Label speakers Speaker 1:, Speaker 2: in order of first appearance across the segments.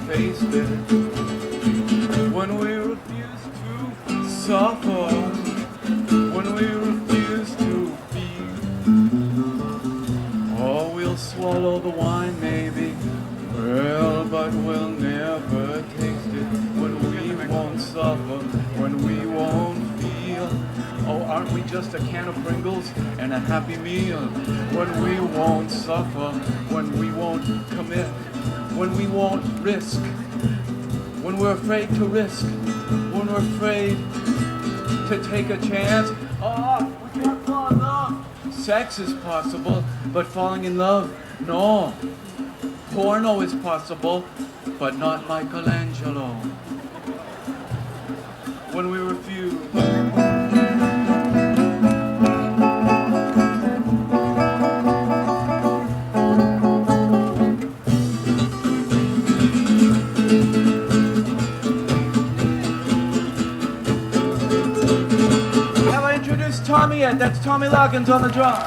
Speaker 1: faced it. When we refuse to suffer, when we refuse to feel, oh, we'll swallow the wine maybe, well, but we'll never taste it. When we won't suffer, when we won't feel, oh, aren't we just a can of Pringles and a Happy Meal? When we won't suffer, when we won't commit, when we won't risk, when we're afraid to risk, when we're afraid to take a chance. Oh, we can't fall in love. Sex is possible, but falling in love, no. Porno is possible, but not Michelangelo. When we refuse. Have I introduced Tommy yet? That's Tommy Loggins on the drum.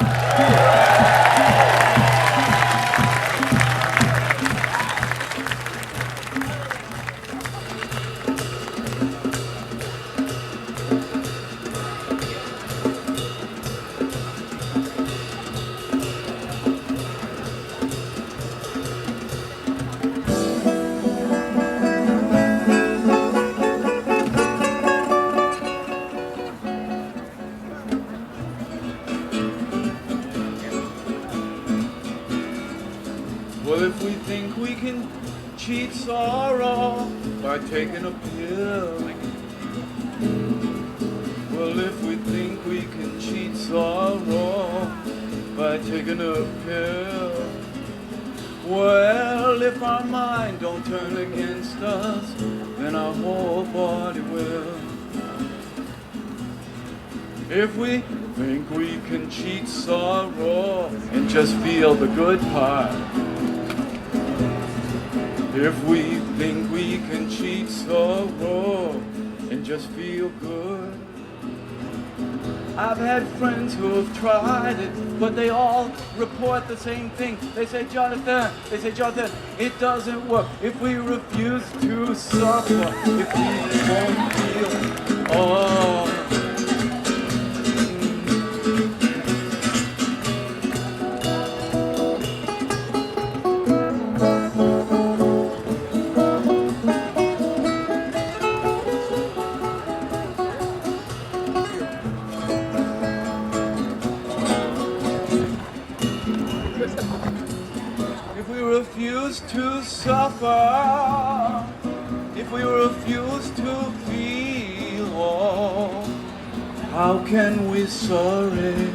Speaker 1: Well, if we think we can cheat sorrow by taking a pill. Well, if we think we can cheat sorrow by taking a pill. Well, if our mind don't turn against us, then our whole body will. If we think we can cheat sorrow and just feel the good part. If we think we can cheat sorrow and just feel good. I've had friends who have tried it, but they all report the same thing. They say, Jonathan, it doesn't work. If we refuse to suffer, if we won't feel, oh. Refuse to suffer, if we refuse to feel, oh, how can we sorry?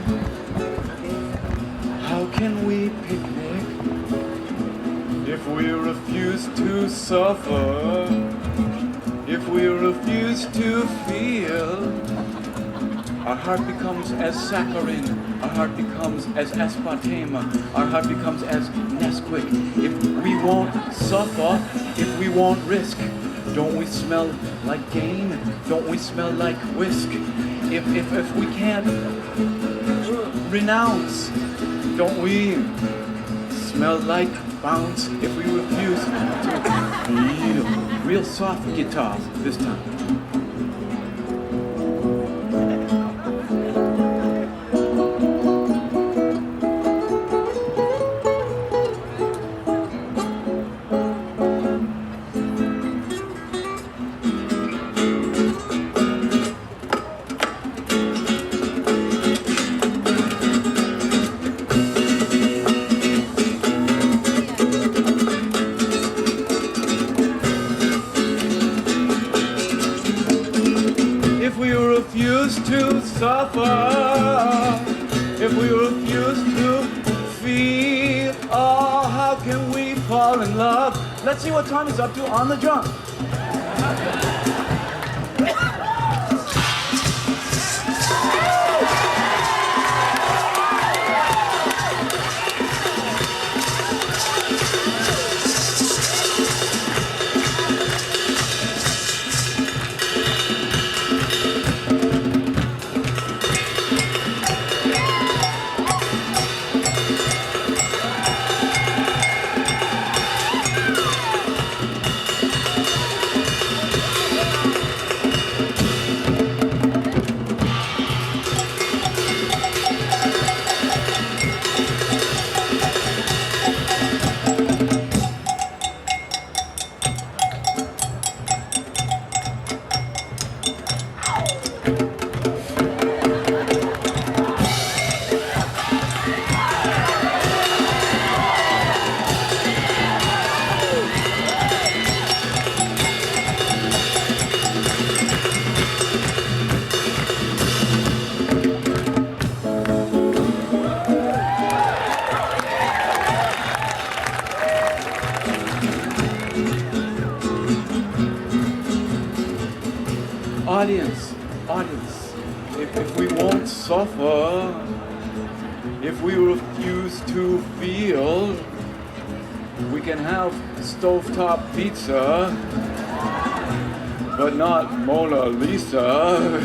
Speaker 1: How can we picnic if we refuse to suffer? If we refuse to feel, our heart becomes as saccharin, our heart becomes as aspartame, our heart becomes as Nesquik. If we won't suffer, if we won't risk, don't we smell like gain? Don't we smell like whisk? If we can't renounce, don't we smell like bounce? If we refuse to feel, real soft guitar this time. If we refuse to feel, oh, how can we fall in love? Let's see what Tommy's up to on the drum. audience, if we won't suffer, if we refuse to feel, we can have stovetop pizza, but not Mona Lisa.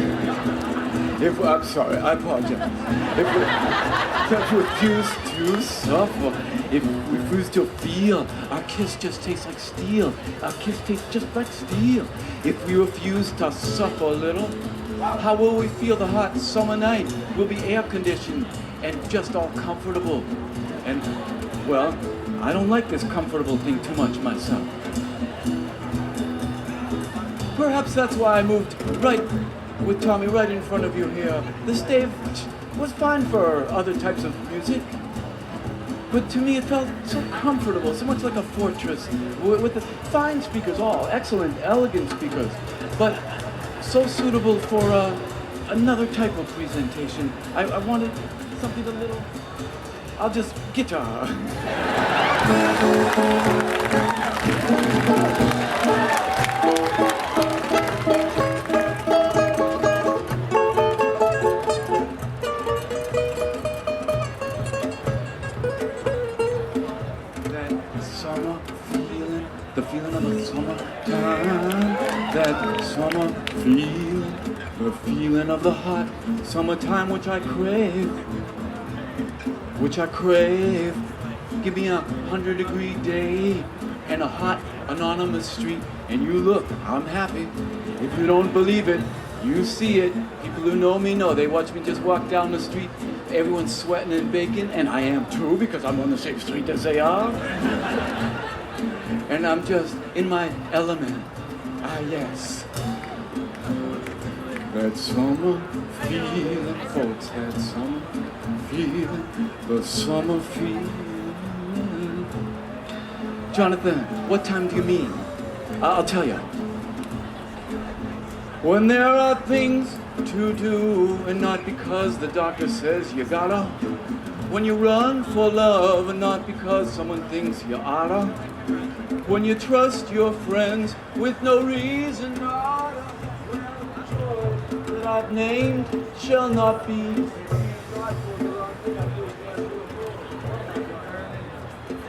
Speaker 1: I'm sorry, I apologize. If we refuse to suffer, if we refuse to feel, our kiss just tastes like steel. Our kiss tastes just like steel. If we refuse to suffer a little, how will we feel the hot summer night? We'll be air conditioned and just all comfortable. And, well, I don't like this comfortable thing too much myself. Perhaps that's why I moved right with Tommy right in front of you here. The stage was fine for other types of music, but to me it felt so comfortable, so much like a fortress, with the fine speakers, all excellent, elegant speakers, but so suitable for another type of presentation. I wanted something a little, I'll just guitar. The feeling of the summertime, that summer feel, the feeling of the hot summertime which I crave. Give me 100-degree day and a hot anonymous street, and you look, I'm happy. If you don't believe it, you see it. People who know me know. They watch me just walk down the street. Everyone's sweating and baking, and I am too, because I'm on the same street as they are. And I'm just in my element. Ah, yes. That summer feeling, folks, that summer feeling, the summer feeling. Jonathan, what time do you mean? I'll tell you. When there are things to do, and not because the doctor says you gotta. When you run for love, and not because someone thinks you oughta. When you trust your friends with no reason not. That I've named shall not be.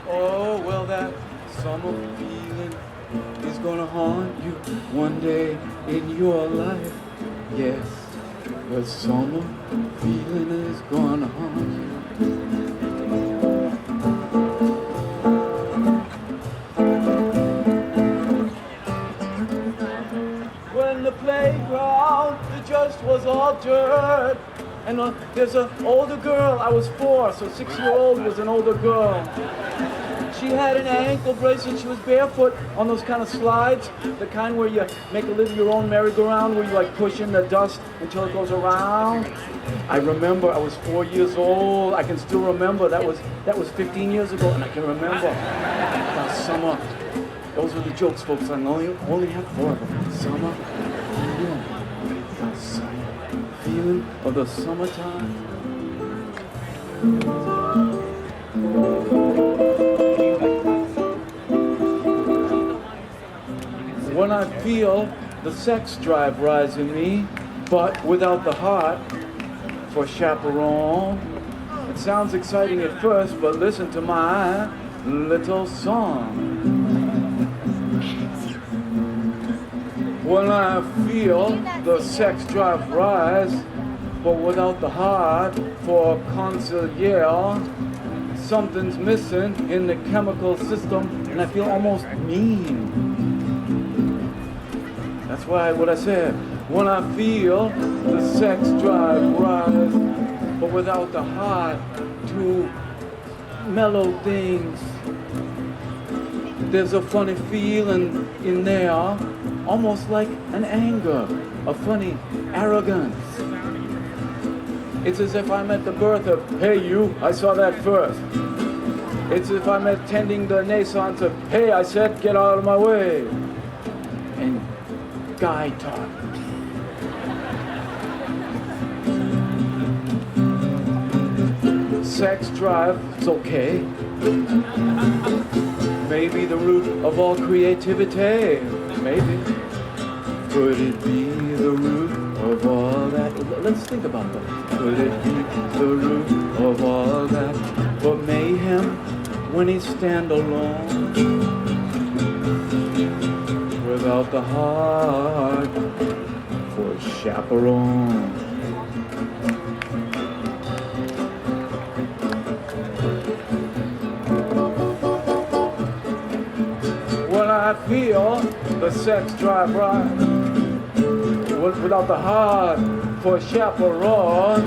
Speaker 1: Oh, well, that summer feeling is gonna haunt you one day in your life. Yes, the summer feeling is gonna haunt you. When the playground, it just was all dirt. And there's an older girl, I was 4, so 6-year-old was an older girl. She had an ankle bracelet, she was barefoot on those kind of slides, the kind where you make a little your own merry-go-round, where you like push in the dust until it goes around. I remember I was 4 years old, I can still remember, that was 15 years ago, and I can remember that summer. Those were the jokes, folks, I only have 4 of them. Summer, feeling of the summertime. When I feel the sex drive rise in me, but without the heart for chaperone. It sounds exciting at first, but listen to my little song. When I feel the sex drive rise, but without the heart for consigliere, something's missing in the chemical system, and I feel almost mean. That's why what I said, when I feel the sex drive rise, but without the heart to mellow things, there's a funny feeling in there, almost like an anger, a funny arrogance. It's as if I'm at the birth of, hey you, I saw that first. It's as if I'm attending the naissance of, hey, I said, get out of my way. And guy talk. Sex drive, it's okay. Maybe the root of all creativity, maybe. Could it be the root of all that? Let's think about that. Could it be the root of all that? But mayhem when he stand alone, without the heart for a chaperone. When I feel the sex drive right, without the heart for a chaperone,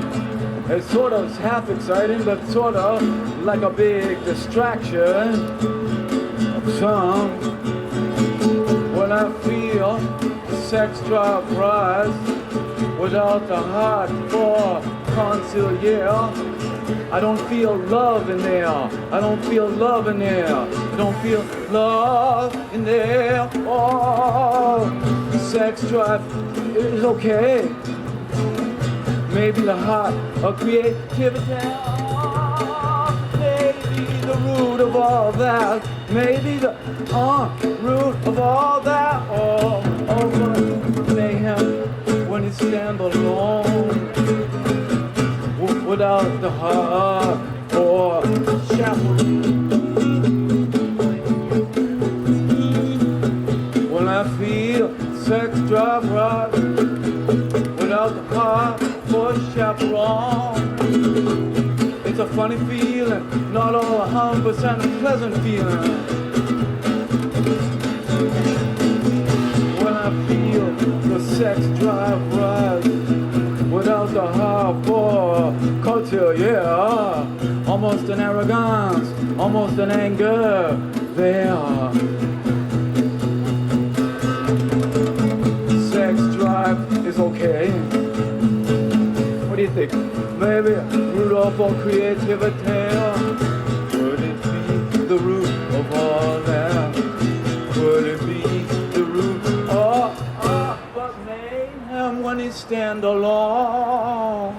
Speaker 1: it's sort of half exciting, but sort of like a big distraction of some. When I feel the sex drive rise, without the heart for conciliere, I don't feel love in there. I don't feel love in there. I don't feel love in there. Oh, sex drive is okay. Maybe the heart of creativity. Oh, maybe the root of all that. Maybe the root of all that. Oh, but mayhem when you stand alone, without the heart or chaperone. When I feel sex drive right, without the heart for chaperone, it's a funny feeling, not all 100% a pleasant feeling. When I feel the sex drive right, without the heart for culture, yeah, almost an arrogance, almost an anger there. Sex drive is okay. What do you think? Maybe Rudolph or creativity? Could it be the root of all that? Could it be the root of but mayhem when he stand alone?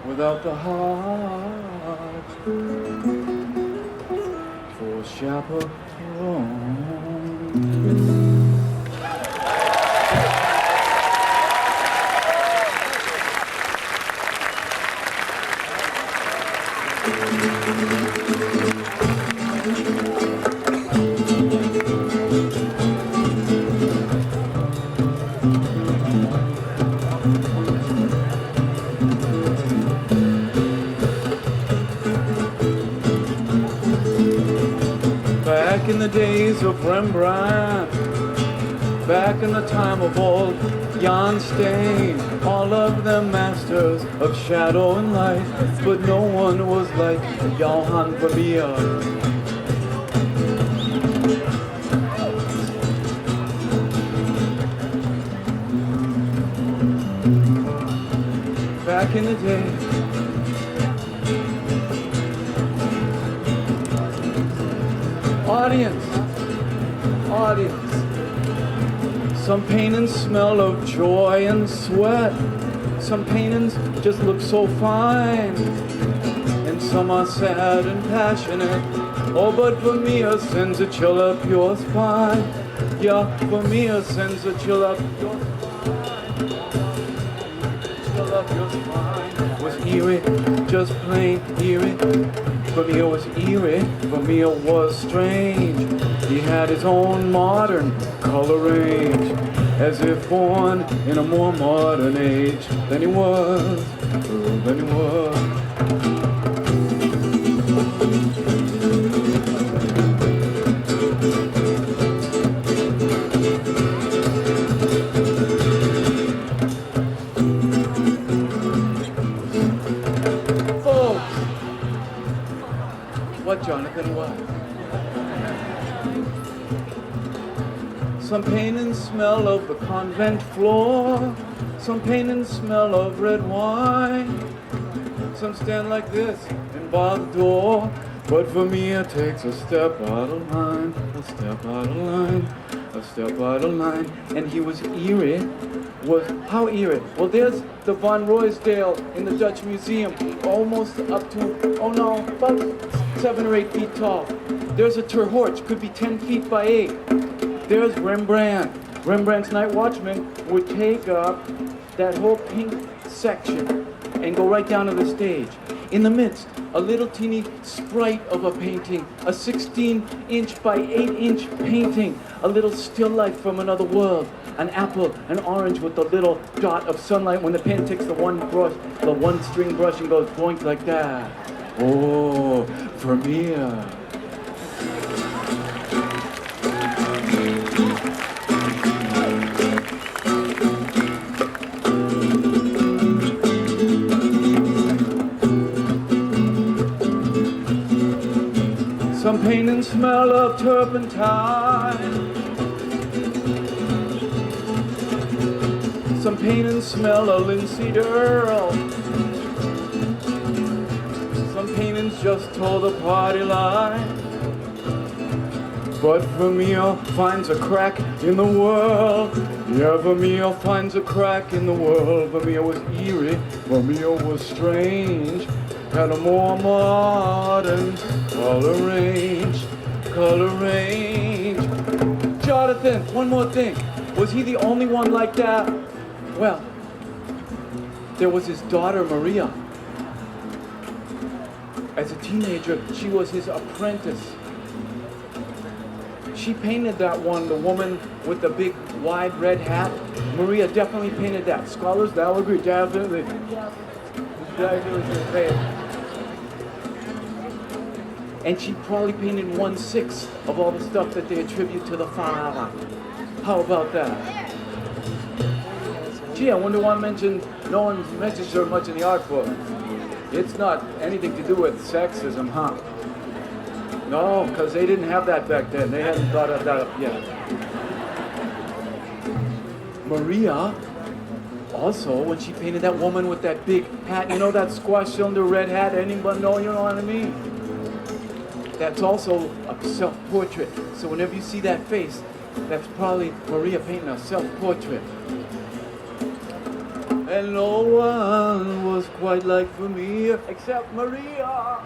Speaker 1: Without the heart for chaperone. Back in the days of Rembrandt, back in the time of old Jan Steen, all of them masters of shadow and light, but no one was like Johann Vermeer. Back in the day, audience, some pain and smell of joy and sweat. Some paintings just look so fine, and some are sad and passionate. Oh, but Vermeer sends a chill up your spine. Yeah, Vermeer sends a chill up your spine. Chill up your spine. Was eerie, just plain eerie. Vermeer was eerie, Vermeer was strange. He had his own modern color range, as if born in a more modern age than he was, than he was. What, Jonathan, what? Some pain and smell of the convent floor. Some pain and smell of red wine. Some stand like this and bar the door. But Vermeer takes a step out of line, a step out of line, a step out of line. And he was eerie, was how eerie. Well, there's the Von Ruysdael in the Dutch Museum, almost up to, oh no, about 7 or 8 feet tall. There's a Ter Horch, could be 10 feet by 8. There's Rembrandt. Rembrandt's Night Watchman would take up that whole pink section and go right down to the stage. In the midst, a little teeny sprite of a painting, a 16-inch by 8-inch painting, a little still life from another world, an apple, an orange with a little dot of sunlight when the pen takes the one brush, the one string brush and goes boink like that. Oh, Vermeer. Some paint and smell of turpentine. Some paint and smell of linseed earl. Some paintings just told the party line. But Vermeer finds a crack in the world. Yeah, Vermeer finds a crack in the world. Vermeer was eerie, Vermeer was strange. Had a more modern color range, color range. Jonathan, one more thing. Was he the only one like that? Well, there was his daughter, Maria. As a teenager, she was his apprentice. She painted that one, the woman with the big, wide red hat. Maria definitely painted that. Scholars, they'll agree, definitely. And she probably painted 1/6 of all the stuff that they attribute to the father. How about that? Gee, I wonder why no one mentions her much in the art book. It's not anything to do with sexism, huh? No, because they didn't have that back then. They hadn't thought of that up yet. Maria, also, when she painted that woman with that big hat, you know that squash cylinder red hat, anybody know, you know what I mean? That's also a self-portrait. So whenever you see that face, that's probably Maria painting a self-portrait. And no one was quite like Vermeer except Maria.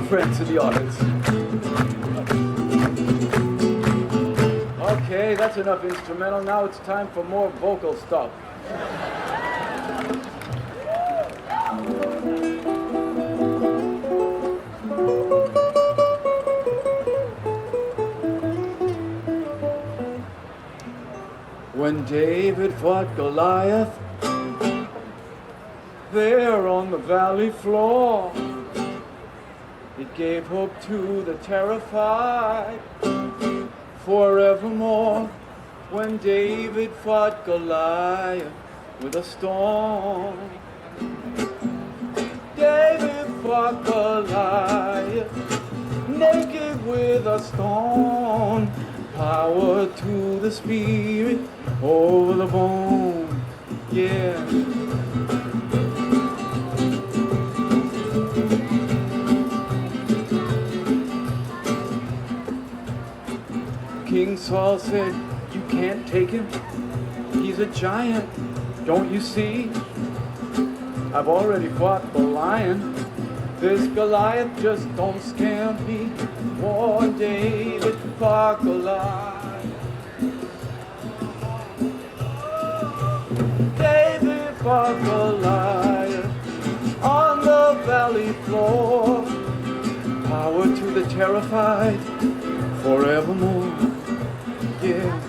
Speaker 1: Friends in the audience. Okay, that's enough instrumental. Now it's time for more vocal stuff. When David fought Goliath, there on the valley floor, it gave hope to the terrified forevermore. When David fought Goliath with a stone, David fought Goliath naked with a stone. Power to the spirit over the bone, yeah. King Saul said, you can't take him. He's a giant. Don't you see? I've already fought the lion. This Goliath just don't scare me. Oh, David fought Goliath. David fought Goliath on the valley floor. Power to the terrified forevermore. Yeah.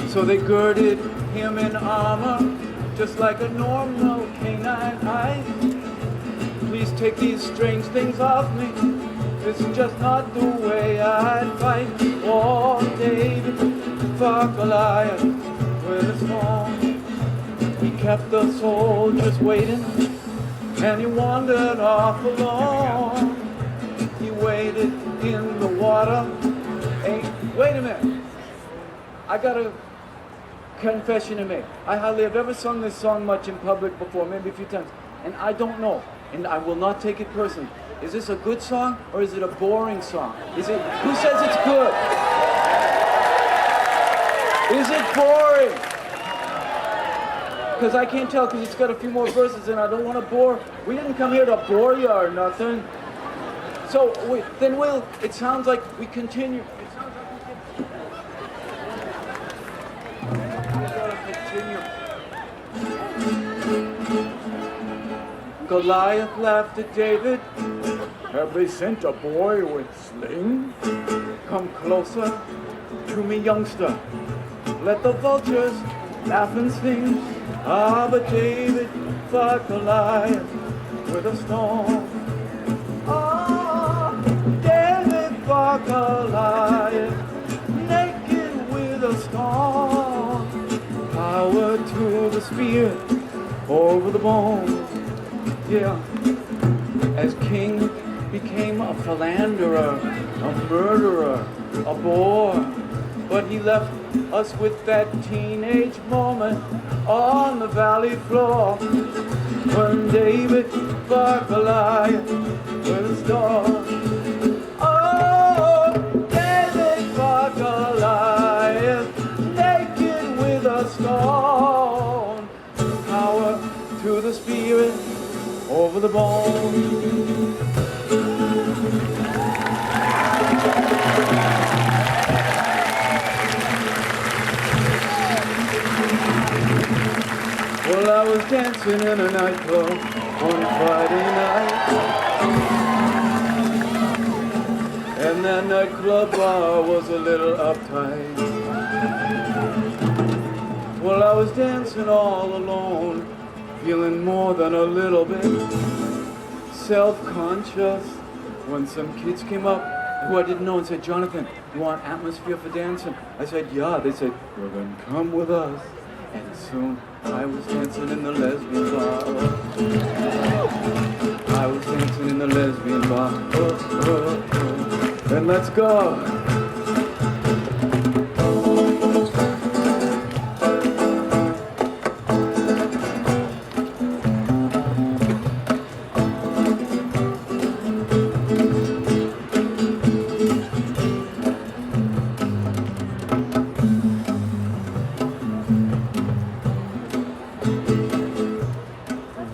Speaker 1: So they girded him in armor, just like a normal canine eyes. Please take these strange things off me. This is just not the way I'd fight. Oh, David fought Goliath with a stone. He kept the soldiers waiting, and he wandered off alone. He waded in the water. Hey, wait a minute. I got a confession to make. I hardly have ever sung this song much in public before, maybe a few times, and I don't know, and I will not take it personally. Is this a good song or is it a boring song? Is it? Who says it's good? Is it boring? Because I can't tell, because it's got a few more verses and I don't want to bore. We didn't come here to bore you or nothing. So then it sounds like we continue. Goliath laughed at David. Have they sent a boy with sling? Come closer to me, youngster. Let the vultures laugh and sing. Ah, but David fought Goliath with a stone. Ah, David fought Goliath naked with a stone. Power to the spear over the bone. Yeah, as king became a philanderer, a murderer, a bore. But he left us with that teenage moment on the valley floor when David fought Goliath with a stone. Oh, David fought Goliath naked with a stone. Power to the spirit over the bone. Well, I was dancing in a nightclub on Friday night, and that nightclub bar was a little uptight. Well, I was dancing all alone, feeling more than a little bit self-conscious when some kids came up who I didn't know and said, Jonathan, you want atmosphere for dancing? I said, yeah. They said, well then come with us. And soon I was dancing in the lesbian bar. I was dancing in the lesbian bar. Then let's go.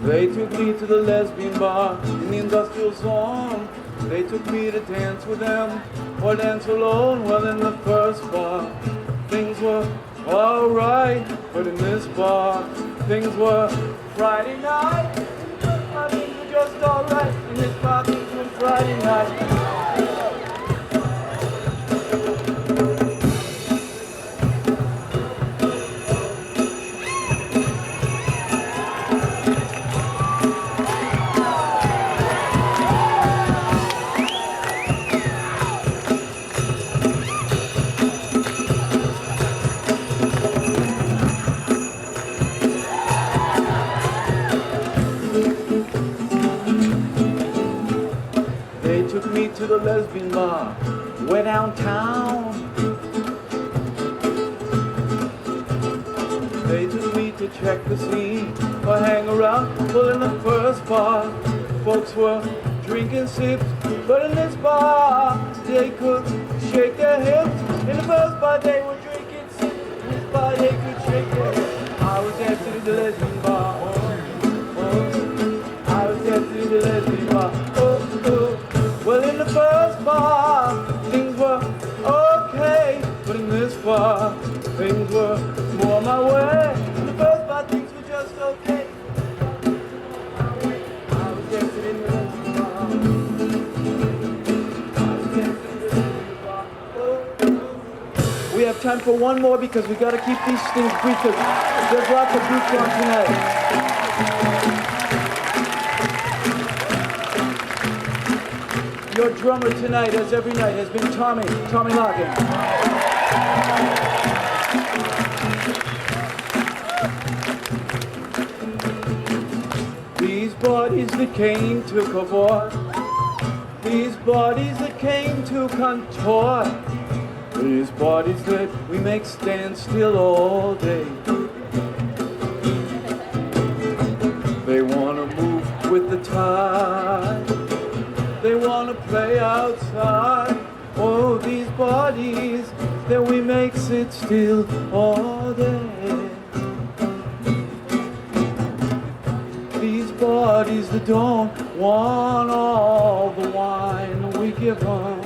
Speaker 1: They took me to the lesbian bar in the industrial zone. They took me to dance with them or dance alone. Well, in the first bar, things were alright, but in this bar, things were Friday night. Things were just alright. In this bar, things were Friday night. To the lesbian bar, way downtown. They took me to check the scene or hang around. Well, in the first bar, folks were drinking sips, but in this bar, they could shake their hips. In the first bar, they were drinking sips. In this bar, they could shake their hips. I was was dancing in the lesbian bar. I was dancing in the lesbian bar. Well, in the first bar, things were okay, but in this bar, things were more my way. In the first bar, things were just okay. I was dancing in the lesbian bar. I was dancing in the lesbian bar. We have time for one more because we got to keep these things brief. There's lots of groups on tonight. Your drummer tonight, as every night, has been Tommy Loggins. These bodies that came to cavort, these bodies that came to contort, these bodies that we make stand still all day. They want to move with the tide. They want to play outside. Oh, these bodies that we make sit still all day. These bodies that don't want all the wine we give them.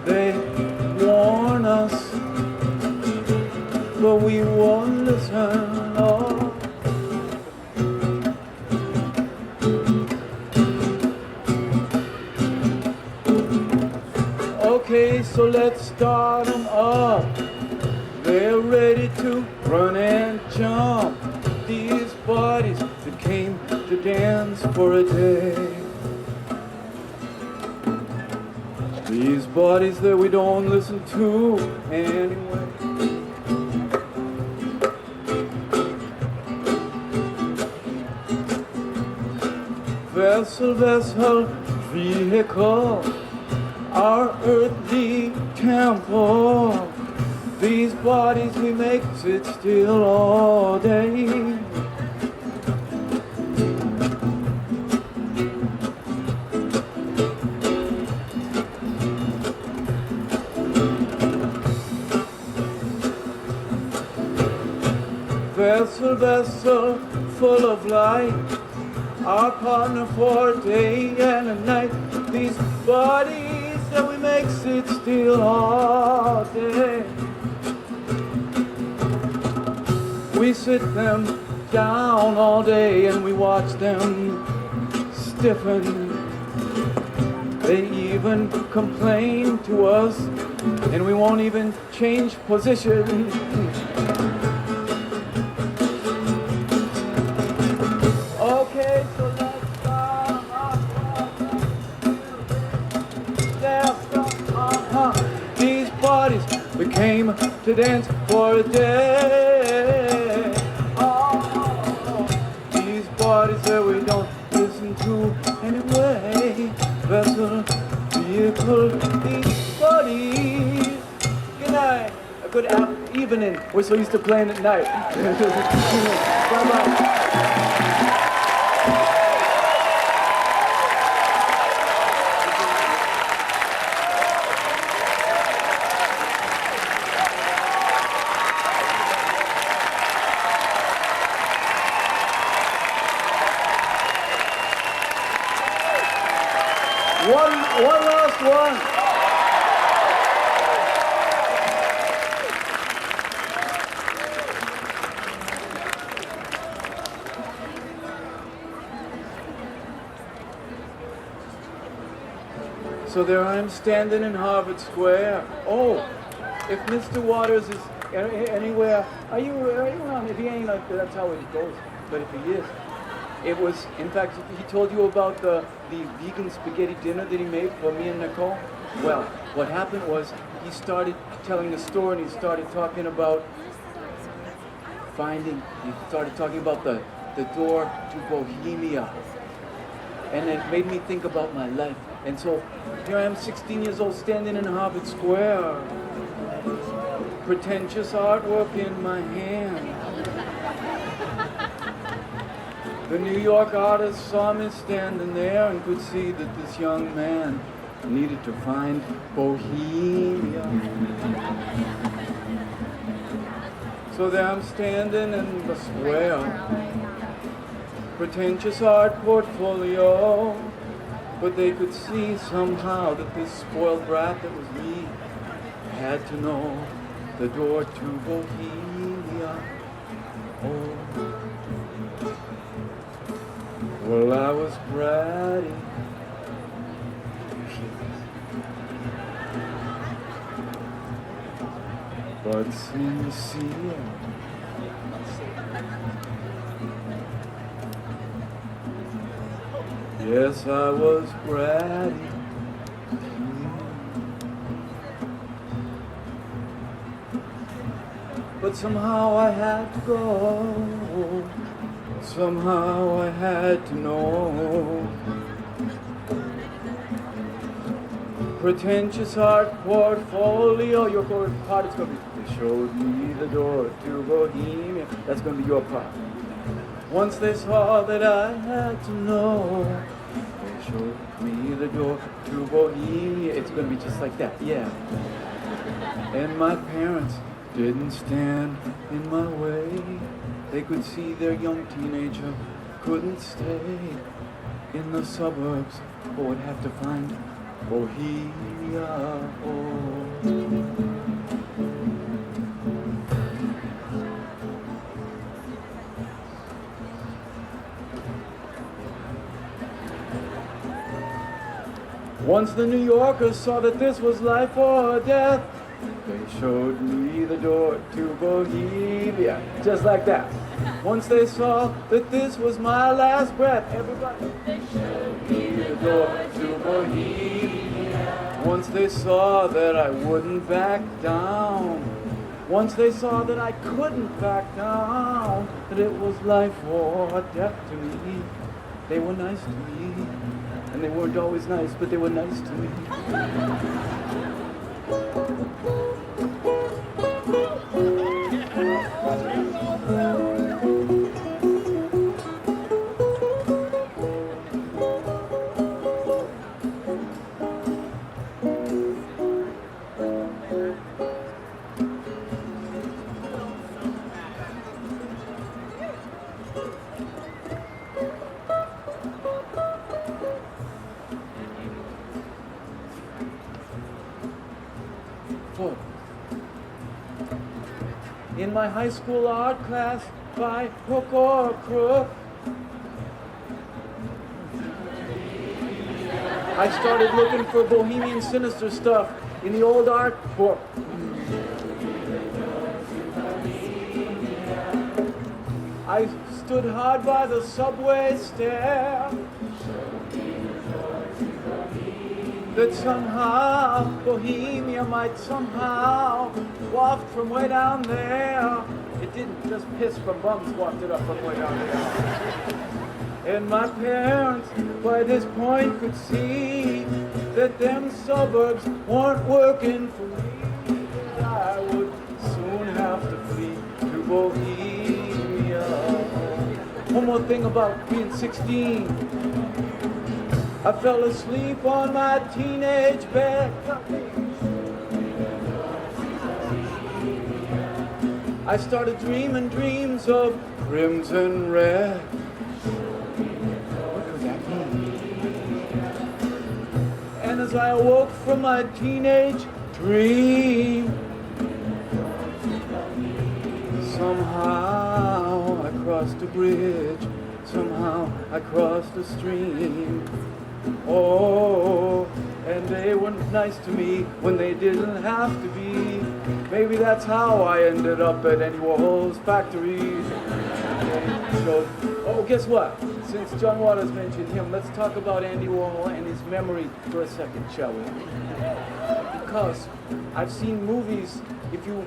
Speaker 1: They warn us, but we won't listen. Oh. Okay, so let's start them up. They're ready to run and jump. These bodies that came to dance for a day. These bodies that we don't listen to anyway. Vessel, vessel, vehicle, our earthly temple. These bodies we make sit still all day. Vessel, vessel, full of light, our partner for a day and a night. These bodies that we make sit still all day. We sit them down all day and we watch them stiffen. They even complain to us and we won't even change position. Okay, so let's start. These bodies we came to dance for a day. Oh, these bodies that we don't listen to anyway. Vessel, vehicle, these bodies. Good night. A good evening. We're so used to playing at night. Bye-bye. One last one. So there I am standing in Harvard Square. Oh, if Mr. Waters is anywhere, are you around? If he ain't, that's how it goes. But if he is, it was, in fact, he told you about the vegan spaghetti dinner that he made for me and Nicole? Well, what happened was he started telling the story and he started talking about the door to Bohemia. And it made me think about my life. And so here I am, 16 years old, standing in Harvard Square. Pretentious artwork in my hand. The New York artist saw me standing there and could see that this young man needed to find Bohemia. So there I'm standing in the square, pretentious art portfolio, but they could see somehow that this spoiled brat that was me had to know the door to Bohemia. Oh, well, I was bratty, but sincere. Yes, I was bratty. But somehow I had to go. Somehow I had to know. Pretentious art portfolio. Your part is going to be, they showed me the door to Bohemia. That's going to be your part. Once they saw that I had to know, they showed me the door to Bohemia. It's going to be just like that, yeah. And my parents didn't stand in my way. They could see their young teenager couldn't stay in the suburbs, but would have to find Bohemia. Oh. Once the New Yorkers saw that this was life or death, they showed me the door to Bohemia, just like that. Once they saw that this was my last breath, everybody, they showed me the door to Bohemia. Once they saw that I wouldn't back down, once they saw that I couldn't back down, that it was life or death to me, they were nice to me. And they weren't always nice, but they were nice to me. In my high school art class, by hook or crook, I started looking for Bohemian sinister stuff in the old art book. I stood hard by the subway stair, that somehow Bohemia might somehow waft from way down there. It didn't just piss from bums, wafted up from way down there. And my parents by this point could see that them suburbs weren't working for me, that I would soon have to flee to Bohemia. One more thing about being 16. I fell asleep on my teenage bed. I started dreaming dreams of crimson red. What could that mean? And as I awoke from my teenage dream, somehow I crossed a bridge, somehow I crossed a stream. Oh, and they were nice to me when they didn't have to be. Maybe that's how I ended up at Andy Warhol's factory. So, oh, guess what? Since John Waters mentioned him, let's talk about Andy Warhol and his memory for a second, shall we? Because I've seen movies, if you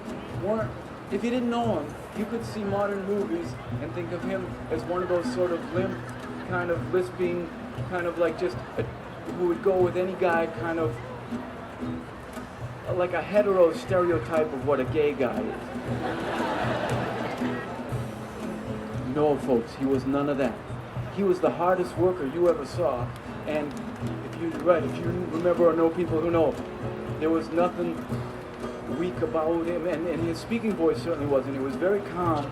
Speaker 1: didn't know him, you could see modern movies and think of him as one of those sort of limp, kind of lisping, kind of like just who would go with any guy, kind of like a hetero stereotype of what a gay guy is. No, folks, he was none of that. He was the hardest worker you ever saw, and if you remember or know people who know, there was nothing weak about him, and his speaking voice certainly wasn't. It was very calm,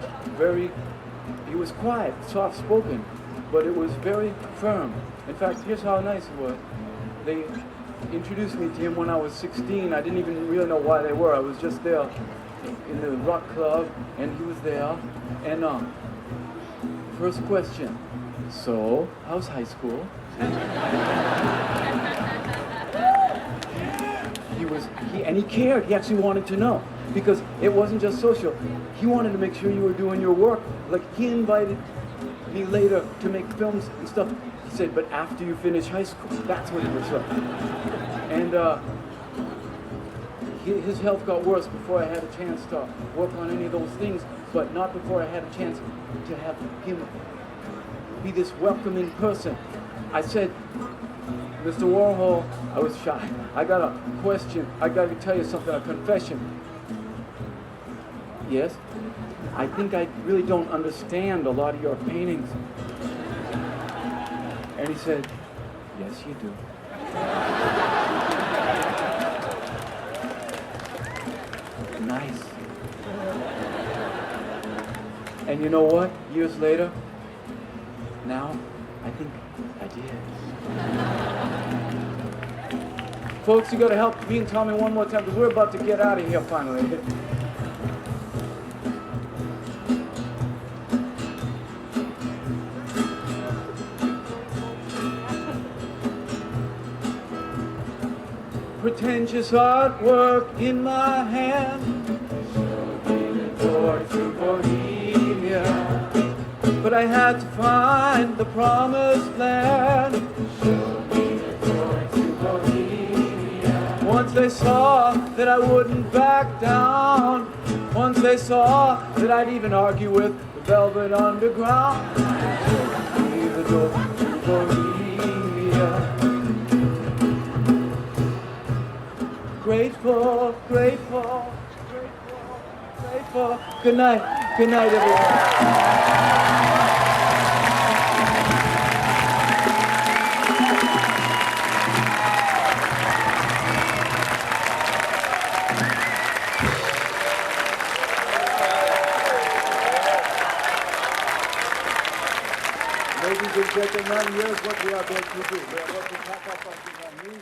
Speaker 1: he was quiet, soft-spoken, but it was very firm. In fact, here's how nice it was. They introduced me to him when I was 16. I didn't even really know why they were. I was just there in the rock club, and he was there. And first question, so, how's high school? And he cared. He actually wanted to know, because it wasn't just social. He wanted to make sure you were doing your work. Like, he invited me later to make films and stuff. He said, but after you finish high school, that's what he was like. And his health got worse before I had a chance to work on any of those things, but not before I had a chance to have him be this welcoming person. I said, Mr. Warhol, I was shy. I got a question. I got to tell you something, a confession. Yes? I think I really don't understand a lot of your paintings. And he said, yes, you do. Nice. And you know what? Years later, now, I think I did. Folks, you gotta help me and Tommy one more time, because we're about to get out of here finally. Pretentious artwork in my hand, towards Bohemia, but I had to find the promised land. Once they saw that I wouldn't back down, once they saw that I'd even argue with the velvet underground, leave the door to Bohemia. Grateful, grateful, grateful, grateful. Good night, everyone. Ladies and gentlemen, here's what we are going to do. We are going to pack up our things on me.